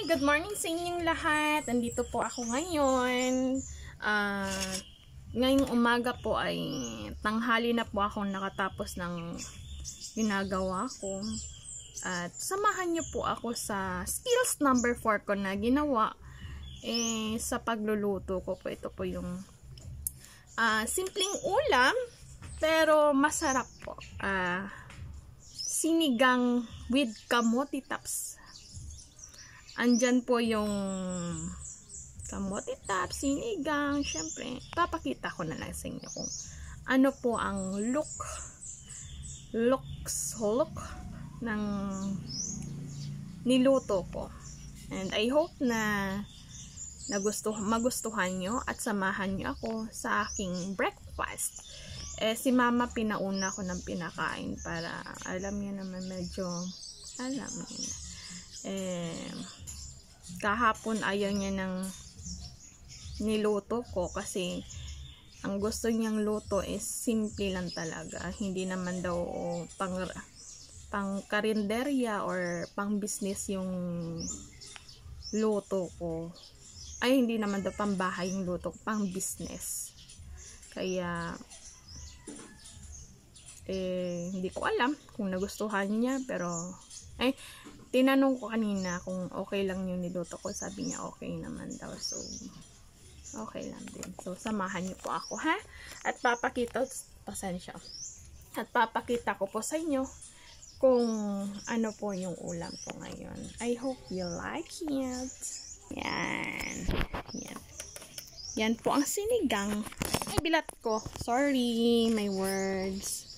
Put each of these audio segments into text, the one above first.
Hi! Good morning sa inyong lahat. Nandito po ako ngayon. Ngayong umaga po ay tanghali na po ako nakatapos ng ginagawa ko. At samahan niyo po ako sa skills number 4 ko na ginawa sa pagluluto ko po. Ito po yung simpleng ulam pero masarap po. Sinigang with kamote tops. Andyan po yung kamote tops, sinigang. Syempre, papakita ko na lang sa inyo kung ano po ang look ng niluto ko. And I hope na magustuhan nyo at samahan nyo ako sa aking breakfast. Si mama pinauna ko ng pinakain para alam niyo naman medyo kahapon ayaw niya ng niluto ko kasi ang gusto niyang luto is simple lang talaga. Hindi naman daw pang karinderya or pang business yung luto ko. Ay, hindi naman daw pang bahay yung luto ko, pang business. Kaya hindi ko alam kung nagustuhan niya, pero tinanong ko kanina kung okay lang yung niluto ko. Sabi niya okay naman daw. So, okay lang din. So, samahan niyo po ako, ha? At papakita ko po sa inyo kung ano po yung ulam ko ngayon. I hope you like it. Yan. Yan po ang sinigang. Ay, bilat ko. Sorry, my words.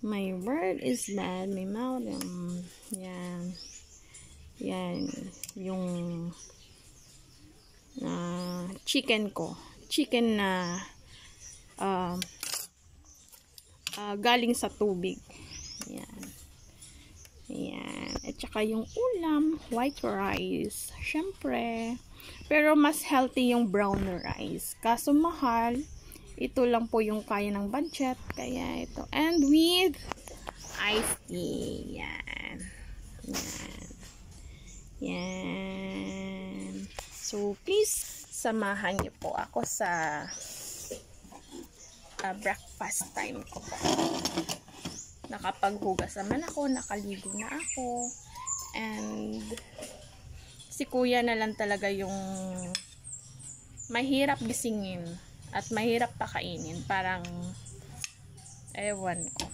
My word is bad. My mouth. Yan. Yung chicken ko. Chicken na galing sa tubig. Yan. At saka yung ulam, white rice. Syempre. Pero mas healthy yung brown rice. Kaso mahal. Ito lang po yung kaya ng budget. Kaya ito. And with iced tea. Yan. So, please, samahan niyo po ako sa breakfast time ko po. Nakapaghugas naman ako. Nakaligo na ako. And si kuya na lang talaga yung mahirap gisingin. At mahirap pakainin. Parang, ewan ko.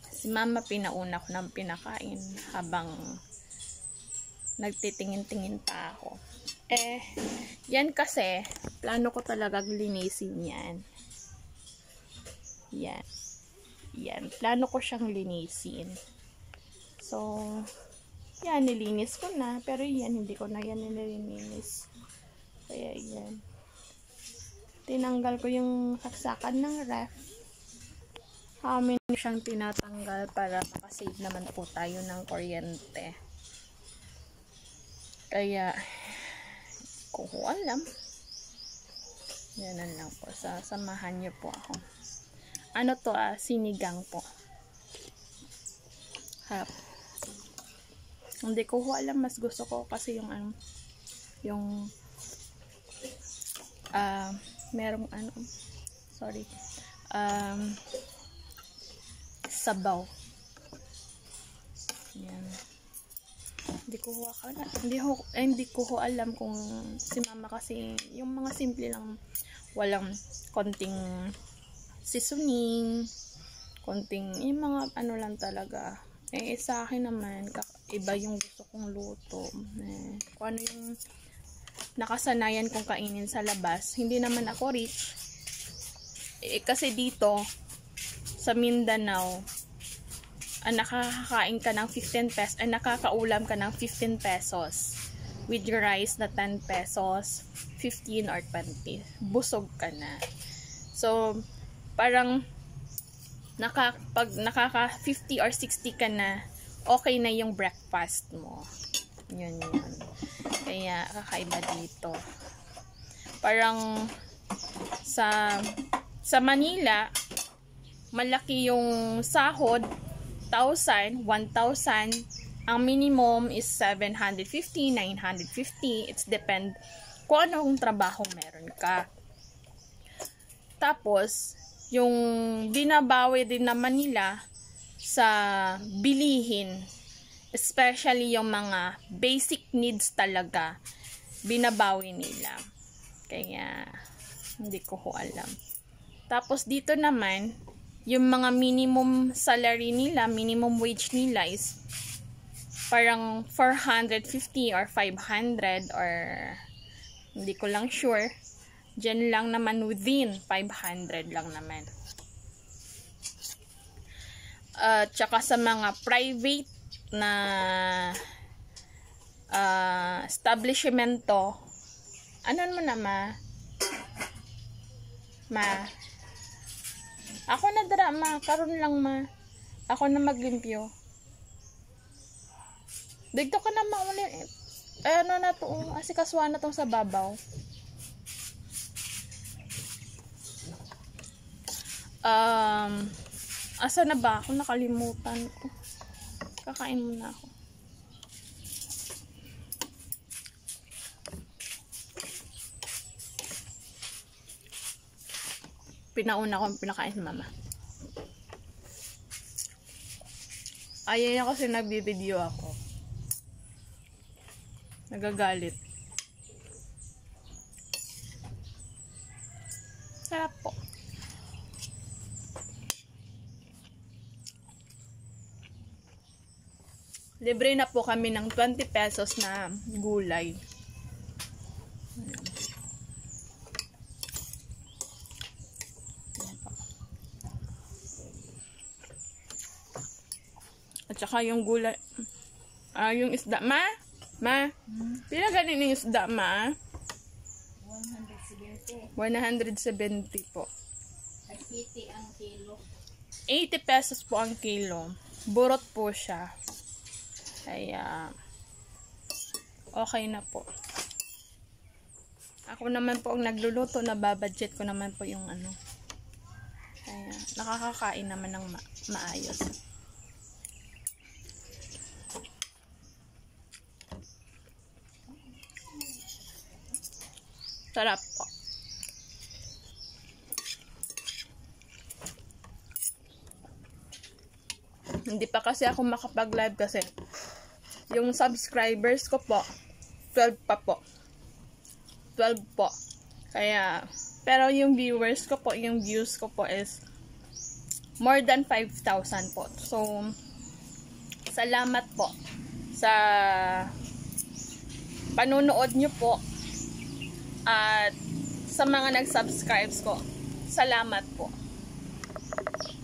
Si mama pinauna ko ng pinakain habang nagtitingin-tingin pa ako. Yan kasi, plano ko talaga linisin yan. Yan. Plano ko siyang linisin. So, yan, nilinis ko na. Pero yan, hindi ko na yan nililinis. Kaya yan. Tinanggal ko yung saksakan ng ref. Amin siyang tinatanggal para makasave naman po tayo ng kuryente. Kaya, kung alam, yan lang po. Samahan niyo po ako. Ano to sinigang po. Hindi ko alam, mas gusto ko kasi yung merong sabaw. Yan. Hindi ko alam kung si mama kasi yung mga simple lang, walang konting seasoning, konting yung mga lang talaga. Sa akin naman iba yung gusto kong luto. Kung ano yung nakasanayan kong kainin sa labas. Hindi naman ako rich. Kasi dito sa Mindanao, nakakakain ka ng 15 pesos, nakakaulam ka ng 15 pesos. With your rice na 10 pesos, 15 or 20. Busog ka na. So, parang pag nakaka 50 or 60 ka na, okay na yung breakfast mo. Yun. Kaya kakaiba dito. Parang sa Manila, malaki yung sahod, 1,000, Ang minimum is 750, 950. It's depend kung anong trabaho meron ka. Tapos, yung binabawi din naman nila sa bilihin, especially yung mga basic needs talaga, binabawi nila. Kaya, hindi ko alam. Tapos, dito naman, yung mga minimum salary nila, minimum wage nila is parang 450 or 500 or hindi ko lang sure. Diyan lang naman, within 500 lang naman. Tsaka sa mga private na establishmento, ano mo na ma? Ako na dara karon lang ako na maglimpyo. Dito ka na mauli. Ano na to, asikaswa na tong sa babaw. Asa na ba ako? Nakalimutan ko. Kakain muna ako. Pinauna ko pinakain si mama. Ayaw niya kasi nagbibideo ako. Nagagalit. Sarap po. Libre na po kami ng 20 pesos na gulay. At saka yung gulay, yung isda, ma? Pila ganin yung isda, ma? 170. 170 po. 80 ang kilo. 80 pesos po ang kilo. Burot po siya. Kaya, okay na po. Ako naman po ang nagluluto, nababudget ko naman po yung ano. Kaya, nakakakain naman ng maayos. Sarap po. Hindi pa kasi ako makapag-live kasi yung subscribers ko po 12 pa po. 12 po. Kaya, pero yung viewers ko po, yung views ko po is more than 5,000 po. So, salamat po sa panunood nyo po. At sa mga nag-subscribe ko, salamat po.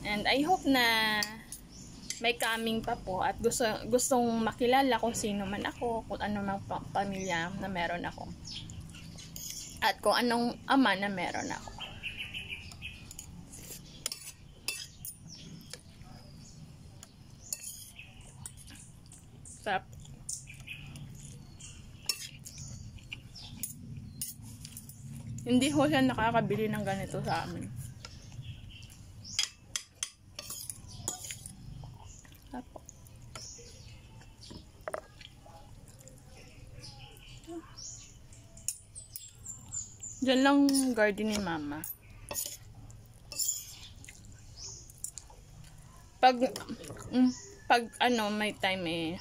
And I hope na may coming pa po at gustong makilala kung sino man ako, kung ano mang pamilya na meron ako. At kung anong ama na meron ako. Sarap. Hindi ho siya nakakabili ng ganito sa amin. Apo. Diyan lang garden ni mama. Pag ano, may time eh,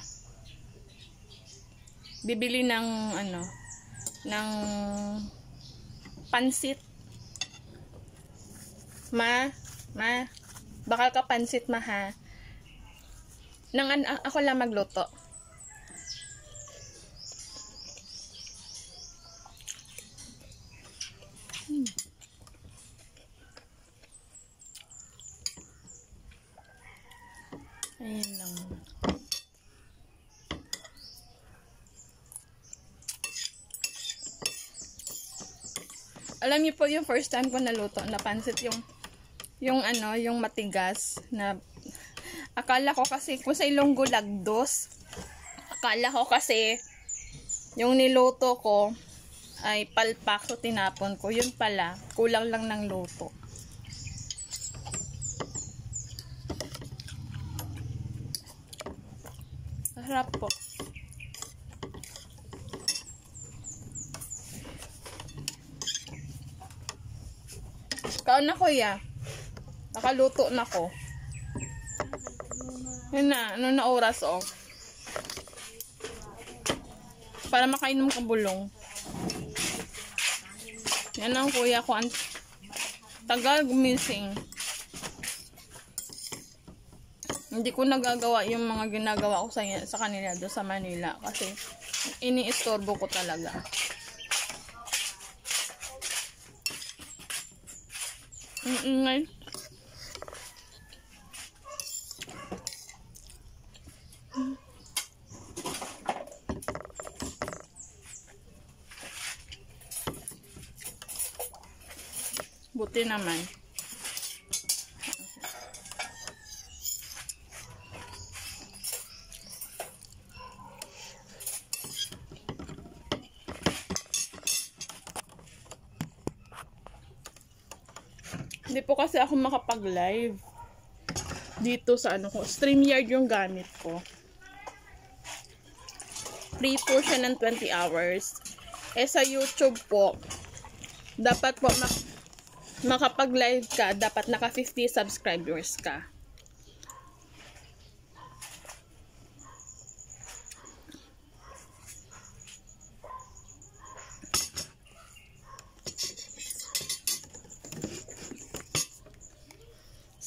bibili ng ano, ng pansit. Ma, bakal ka pansit, ma, ha? Ako lang magluto. Ayan lang. Alam niyo po yung first time ko naluto na pansit, yung ano, yung matigas na akala ko kasi kung sa Ilonggo lagdos. Akala ko kasi yung niluto ko ay palpak, so tinapon ko. Yun pala, kulang lang ng luto. Sarap po. Kaon na kuya. Nakaluto na ko. Yun na, ano na oras oh. Para makainom ka bulong. Yan ang kuya ko. Ang tagal gumising. Hindi ko nagagawa yung mga ginagawa ko sa kanila doon sa Manila. Kasi iniistorbo ko talaga. Ang ingay. Buti naman. Hindi po kasi ako makapag-live dito sa ano ko. StreamYard yung gamit ko. Free po siya ng 20 hours. Eh sa YouTube po, dapat po makapag-live ka, dapat naka 50 subscribers ka.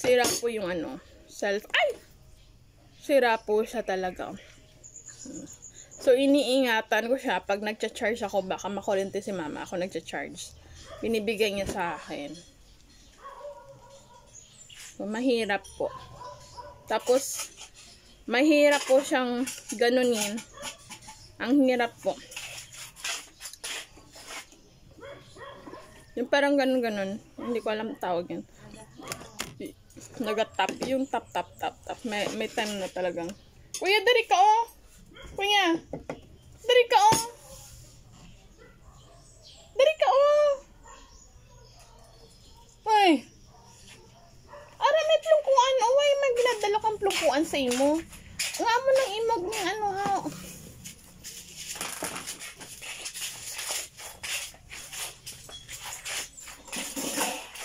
Sira po yung ano, sira po siya talaga. So, iniingatan ko siya pag nagcha-charge ako, baka makurente si mama ako nagcha-charge. Binibigay niya sa akin. So, mahirap po. Tapos, mahirap po siyang ganunin. Ang hirap po. Yung parang ganun-ganun. Hindi ko alam tawag yan. Nagatap. Yung tap. May time na talagang. Kuya, dari ka oh! Kuya! Dari ka oh! Dari ka oh! Ay! Ara, may plungkuan. Oh, ay, may ginadalo kang plungkuan sa imo. Nga mo nang imog ng ano ha.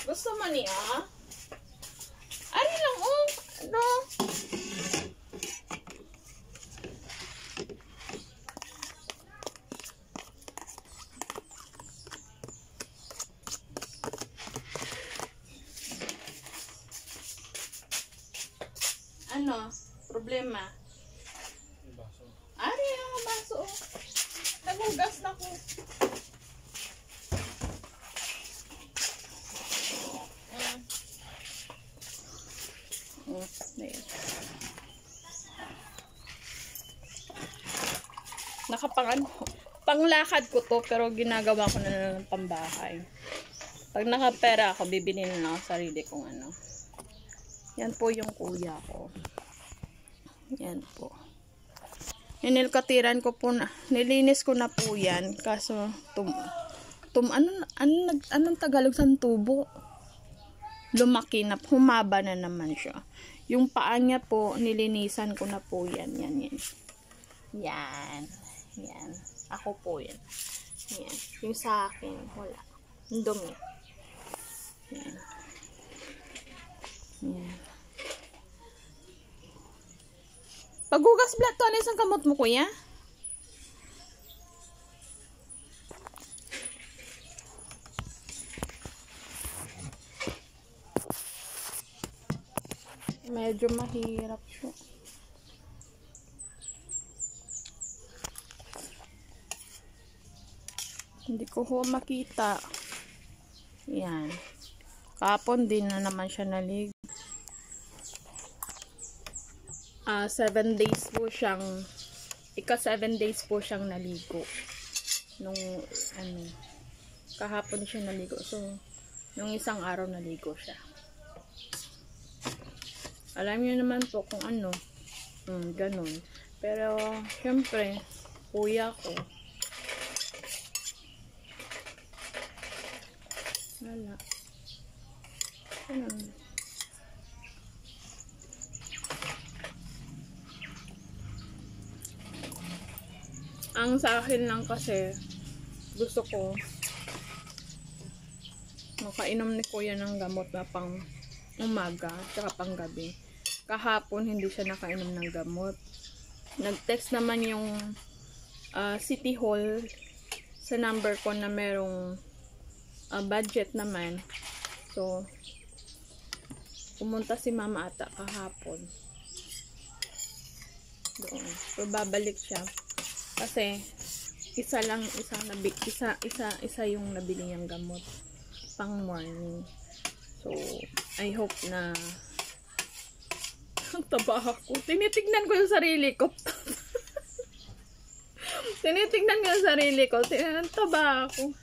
Gusto mo niya? Ari lang oh. Ano? Ano? Problema? Ari lang ang baso oh. Nagugas na ko. Panglakad ko to, pero ginagawa ko na lang ng pambahay. Pag nakapera ako, bibili na lang ako sarili kong ano. Yan po yung kuya ko. Yan po. Inilkatiran ko po na. Nilinis ko na po yan. Kaso, anong Tagalog sa tubo? Lumaki na, humaba na naman siya. Yung paa niya po, nilinisan ko na po yan. Yan. Ako po yan. Yan. Yung sa akin, wala. Ang dumi. Yan. Paghugas blood to, ano isang kamot mo, kuya? Medyo mahirap siya. Hindi ko ho makita. Yan. Kapon din na naman siya nalig. 7 days po siyang, 7 days po siyang naligo. Nung, kahapon siya naligo. So, nung isang araw naligo siya. Alam niyo naman po kung ano. Ganun. Pero, syempre, kuya ko. Wala. Ganun. Ang sa akin lang kasi, gusto ko makainom ni kuya ng gamot na pang umaga tsaka pang gabi. Kahapon hindi siya nakainom ng gamot. Nag-text naman yung City Hall sa number ko na merong budget naman. So, pumunta si mama ata kahapon doon. So, babalik siya. Kasi, isa yung nabili niyang gamot pang morning. So, I hope na ang taba ako. Tinitignan ko yung sarili ko. Tinitignan ko yung sarili ko. Ang taba ako.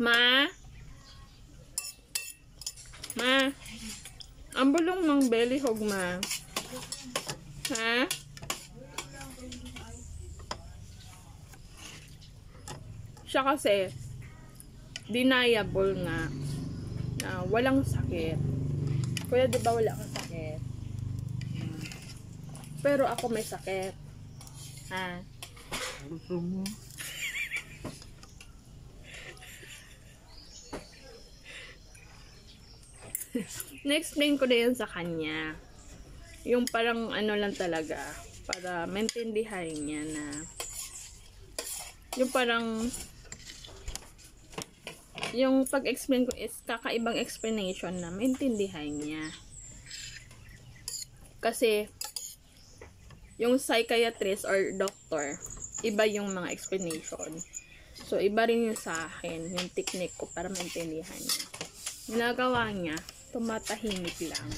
Ma? Ma? Ang bulong ng belly hog, ma. Ha? Siya kasi deniable nga na walang sakit. Kuya, di ba wala kang sakit? Pero ako may sakit. Ha? Na-explain ko na yun sa kanya. Yung parang ano lang talaga, para maintindihan niya na yung parang yung pag-explain ko is kakaibang explanation na maintindihan niya. Kasi yung psychiatrist or doctor, iba yung mga explanation. So, iba rin yung sa akin, yung technique ko para maintindihan niya. Ginagawa niya, tumatahimik lang.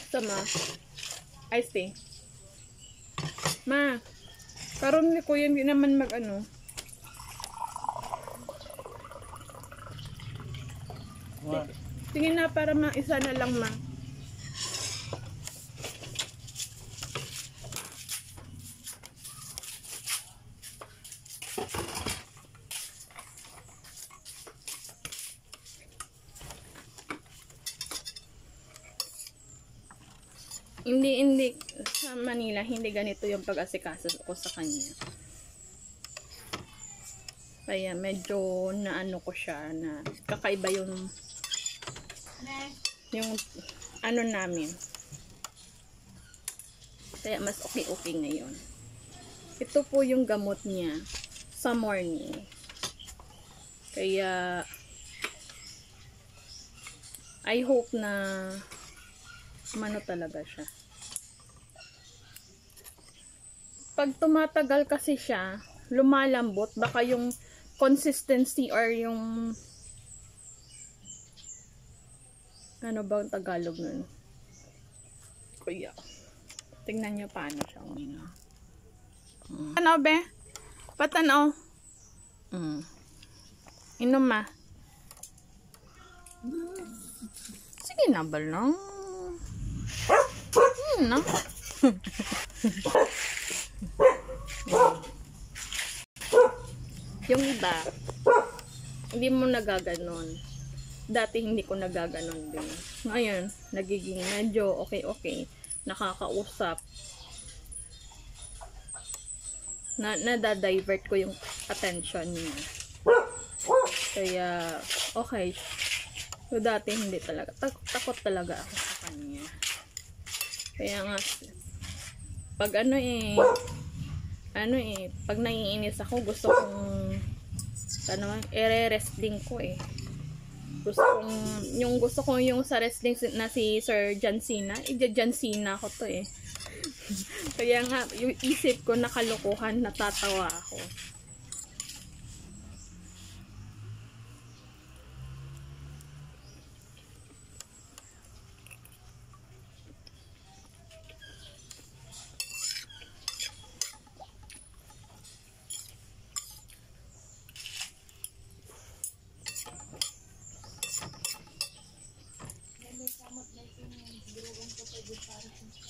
Sama. I stay. Ma, karon ni kuya hindi naman mag-ano. Tingin na para isa na lang, ma. Hindi sa Manila hindi ganito yung pag-asikaso ko sa kanya. Kaya medyo naano ko siya na kakaiba yung ano namin. Kaya mas okay ngayon. Ito po yung gamot niya sa morning. Kaya I hope na mano talaga siya. Pag tumatagal kasi siya, lumalambot, baka yung consistency or yung ano ba ang Tagalog nun? Kuya. Tingnan niyo paano siya. Ano be? Patanaw. Inom ma. Sige na ba lang? No? Yung iba, hindi mo nagaganon. Dati hindi ko nagaganon din. Ngayon, nagiging medyo okay. Nakakausap. Nadadivert ko yung attention niya. Kaya, okay. So, dati hindi talaga. Takot talaga ako sa kanya. Kaya nga, pag pag naiinis ako, gusto kong ire-wrestling ko eh. Gusto ko yung sa wrestling na si Sir John Cena. John Cena ko to eh. Kaya nga, yung isip ko nakalukuhan, natatawa ako.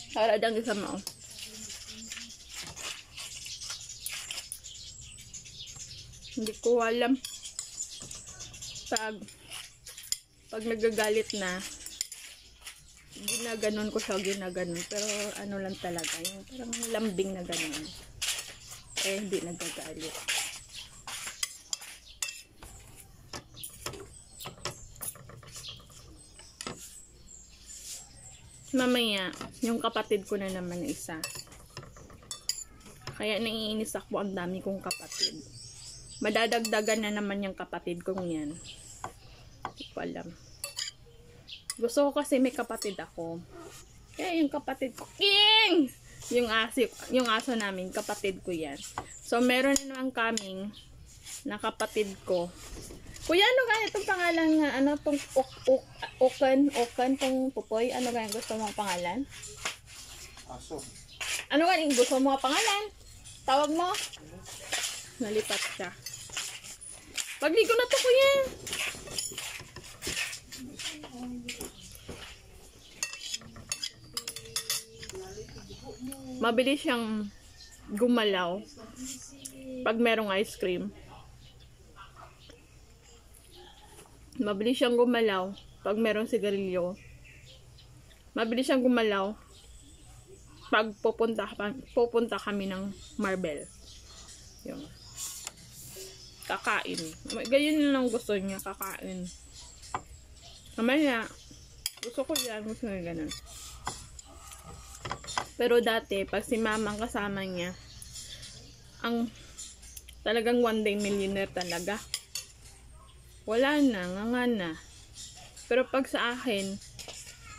Para dang isa mo. Hindi ko alam. Pag nagagalit na, ginaganon ko siya, ginaganon. Pero ano lang talaga, yung parang lambing na ganon. Eh, hindi nagagalit. Mamaya, yung kapatid ko na naman isa. Kaya naiinis ako, ang dami kong kapatid. Madadagdagan na naman yung kapatid kong yan. Hindi ko alam. Gusto ko kasi may kapatid ako. Kaya yung kapatid ko, King! Yung aso namin, kapatid ko yan. So, meron na naman kaming na kapatid ko. Kuya, ano kaya itong pangalan nga? Ano itong Okan, itong pupoy? Ano kaya gusto mong pangalan? Aso. Ano kaya gusto mong pangalan? Tawag mo? Nalipat siya. Pagligo na to, kuya. Mabilis siyang gumalaw pag merong ice cream. Mabilis siyang gumalaw pag merong sigarilyo. Mabilis siyang gumalaw pag pupunta kami ng Marbel. Yun. Kakain. Ganyan lang gusto niya, kakain. Mamaya, gusto ko yan, gusto niya ganun. Pero dati, pag si mama ang kasama niya, ang talagang one day millionaire talaga. Wala na, nga na. Pero pag sa akin,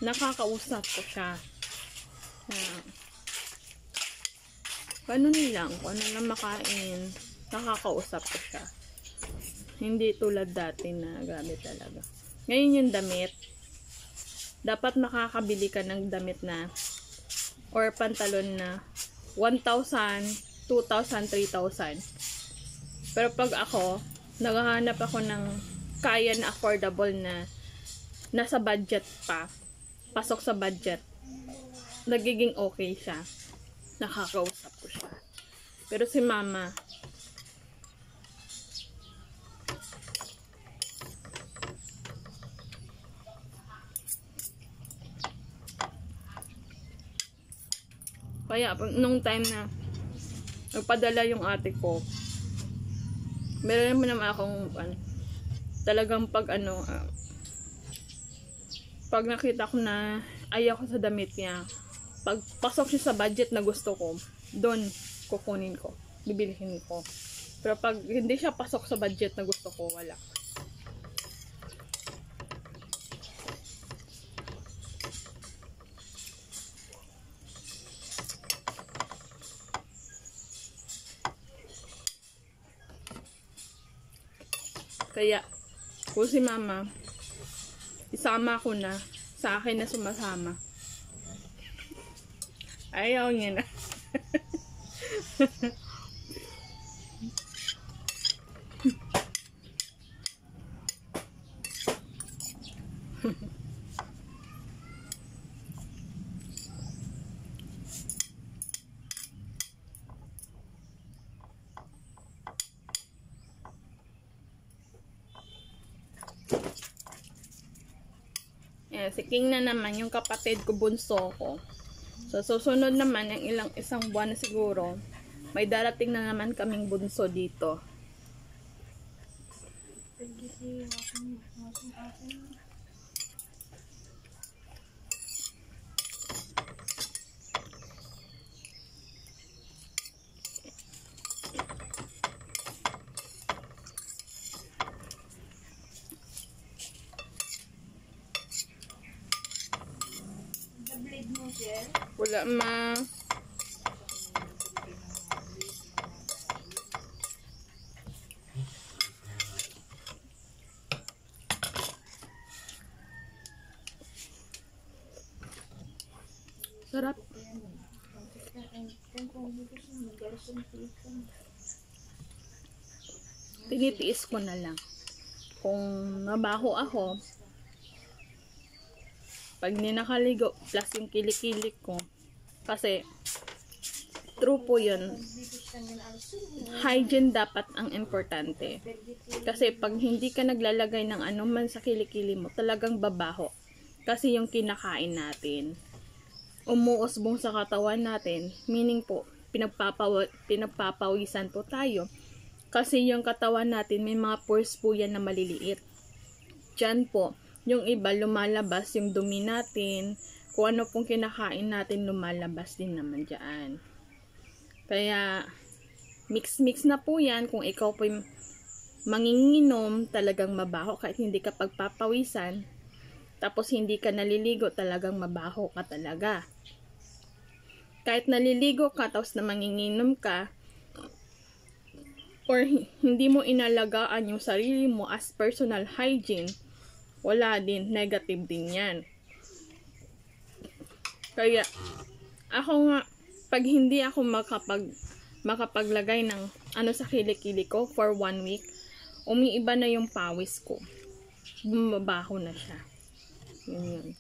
nakakausap ko siya. Ganun lang, kung ano lang makain, nakakausap ko siya. Hindi tulad dati na grabe talaga. Ngayon yung damit, dapat makakabili ka ng damit na or pantalon na 1,000, 2,000, 3,000. Pero pag ako, naghahanap ako ng kaya na affordable na nasa budget pa, pasok sa budget, nagiging okay siya. Nakakausap ko siya. Pero si mama, kaya nung time na nagpadala yung ate ko, meron naman akong talagang pag pag nakita ko na ayaw ko sa damit niya, pag pasok siya sa budget na gusto ko, doon kukunin ko, bibilihin ko. Pero pag hindi siya pasok sa budget na gusto ko, wala. Kaya, kung si mama, isama ko na, sa akin na sumasama. Ayaw niya na. Si King na naman, yung kapatid ko, bunso ko. So, susunod naman, yung isang buwan na siguro, may darating na naman kaming bunso dito. Wala ma. Sarap. Tinitiis ko na lang. Kung mabaho ako, pag ninakaligo, plus yung kilikili ko, kasi true po yun, hygiene dapat ang importante. Kasi pag hindi ka naglalagay ng anuman sa kilikili mo, talagang babaho. Kasi yung kinakain natin, umuusbong sa katawan natin, meaning po, pinagpapawisan po tayo. Kasi yung katawan natin, may mga pores po yan na maliliit. Diyan po, yung iba lumalabas yung dumi natin, kung ano pong kinakain natin, lumalabas din naman dyan. Kaya, mix-mix na po yan. Kung ikaw po manginginom, talagang mabaho kahit hindi ka pagpapawisan. Tapos hindi ka naliligo, talagang mabaho ka talaga. Kahit naliligo ka, tapos na manginginom ka, or hindi mo inalagaan yung sarili mo as personal hygiene, wala din, negative din yan. Kaya, ako nga, pag hindi ako makapaglagay ng ano sa kilikili ko for 1 week, umiiba na yung pawis ko. Bumabaho na siya. Yun.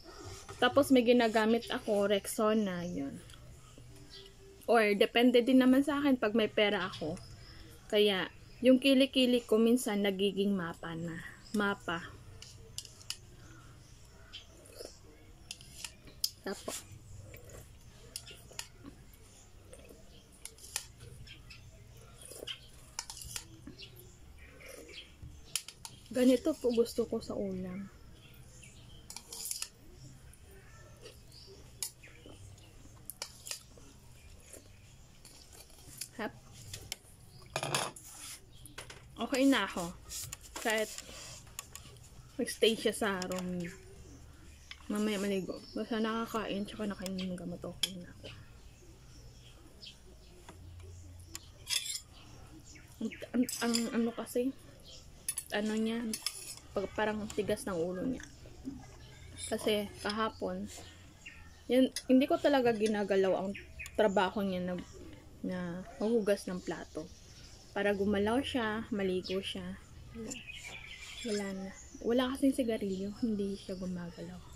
Tapos may ginagamit ako, Rexona, yun. Or, depende din naman sa akin pag may pera ako. Kaya, yung kilikili ko minsan nagiging mapa na. Mapa. Tapos, ganito po gusto ko sa ulam. Hap. Okay na ako. Kahit magstay siya sa room niya. Mamaya maligo. Basta nakakain, tsaka nakainom ng gamot, okay na ako. Ang ano kasi, ano niya, parang tigas ng ulo niya. Kasi kahapon, yan, hindi ko talaga ginagalaw ang trabaho niya na maghugas ng plato. Para gumalaw siya, maligo siya. Wala na. Wala kasing sigarilyo, hindi siya gumagalaw.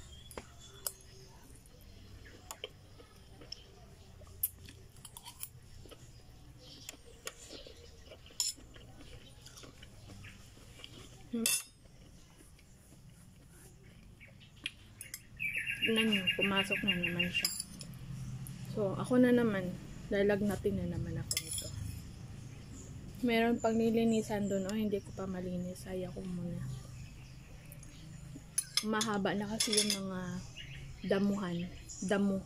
Tignan nyo, pumasok na naman siya. So, ako na naman, lalagnatin na naman ako nito. Meron pang nilinisan doon, hindi ko pa malinis,aya ko muna. Mahaba na kasi yung mga damo.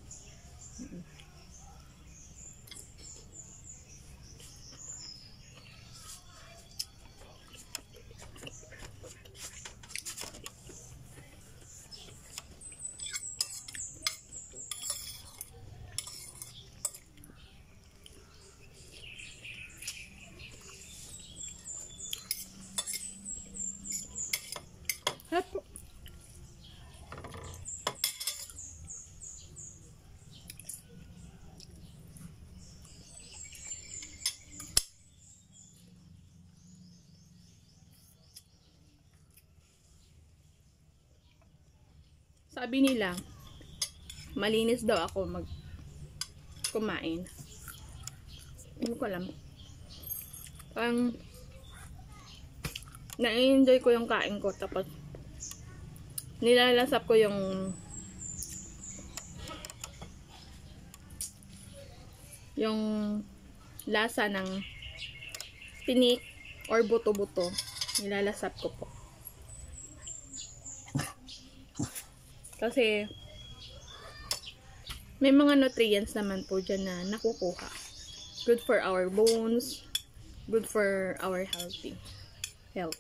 Hapo. Sabi nila, malinis daw ako kumain. Hindi ko alam. Parang na-enjoy ko yung kain ko, tapos nilalasap ko yung lasa ng tinik or buto-buto. Nilalasap ko po. Kasi may mga nutrients naman po dyan na nakukuha. Good for our bones, good for our health.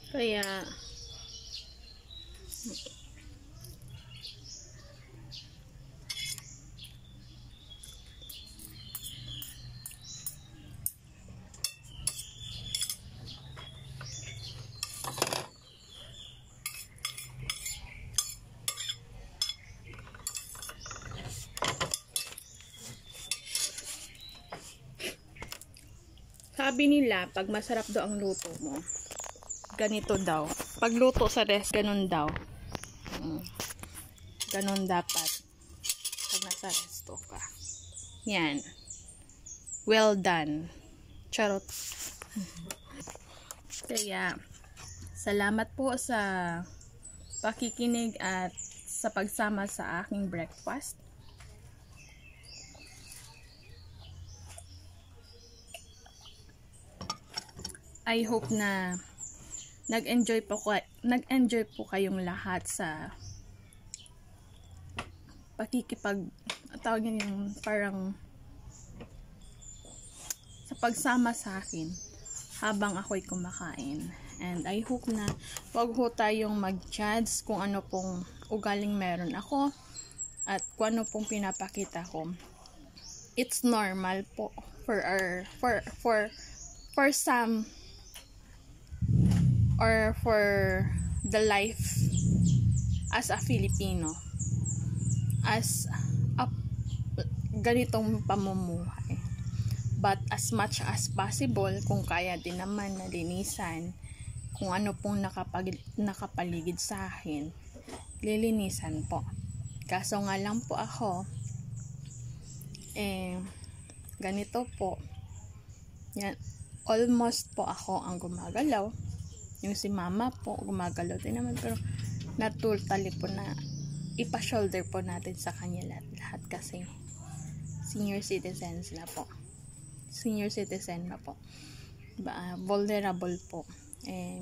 Kaya sabi nila, pag masarap daw ang luto mo, ganito daw. Pag luto sa rest, ganun daw. Ganun dapat. Pag nasa resto ka. Yan. Well done. Charot. Kaya, salamat po sa pakikinig at sa pagsama sa aking breakfast. I hope na nag-enjoy po kayong lahat sa tawagin yung parang sa pagsama sa akin habang ako'y kumakain. And I hope na wag ho tayong mag-judge kung ano pong ugaling meron ako at kung ano pong pinapakita ko. It's normal po for some or for the life as a Filipino, as a ganitong pamumuhay. But as much as possible, kung kaya din naman na linisan kung ano pong nakapaligid sa akin, lilinisan po. Kaso nga lang po ako, ganito po, yan, almost po ako ang gumagalaw. Yung si mama po, gumagalaw din naman, pero natutali po na ipa-shoulder po natin sa kanya lahat kasi senior citizens na po. Senior citizen na po. Vulnerable po.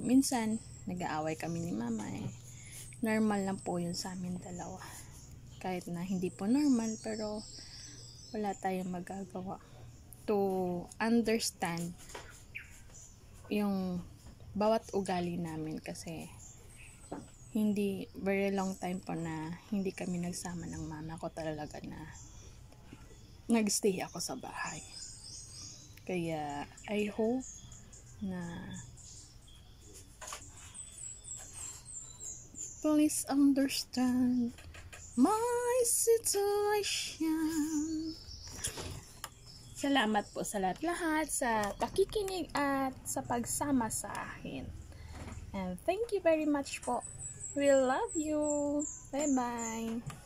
Minsan, nag-aaway kami ni mama. Normal lang po yun sa amin dalawa. Kahit na hindi po normal, pero wala tayong magagawa to understand yung bawat ugali namin kasi hindi very long time po na hindi kami nagsama ng mama ko, talaga na nagstay ako sa bahay. Kaya I hope na please understand my situation. Salamat po sa lahat sa pakikinig at sa pagsama sa akin. And thank you very much po. We love you. Bye-bye.